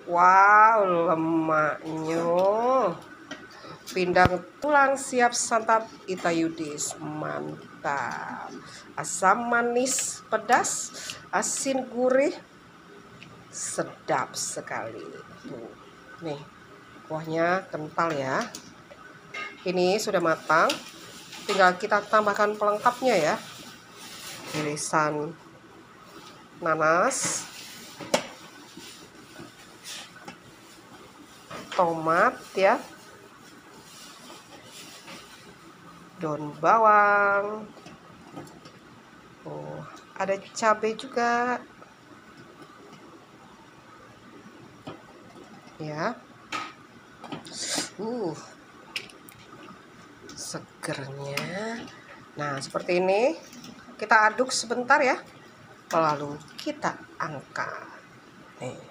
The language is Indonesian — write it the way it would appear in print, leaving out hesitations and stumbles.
Wow, lemaknya. Pindang tulang siap santap Ita Yudis. Mantap. Asam manis pedas, asin gurih, sedap sekali. Tuh. Nih, kuahnya kental ya. Ini sudah matang. Tinggal kita tambahkan pelengkapnya ya. Irisan nanas, tomat ya, daun bawang, ada cabai juga ya. Segernya. Nah, seperti ini kita aduk sebentar ya, lalu kita angkat nih.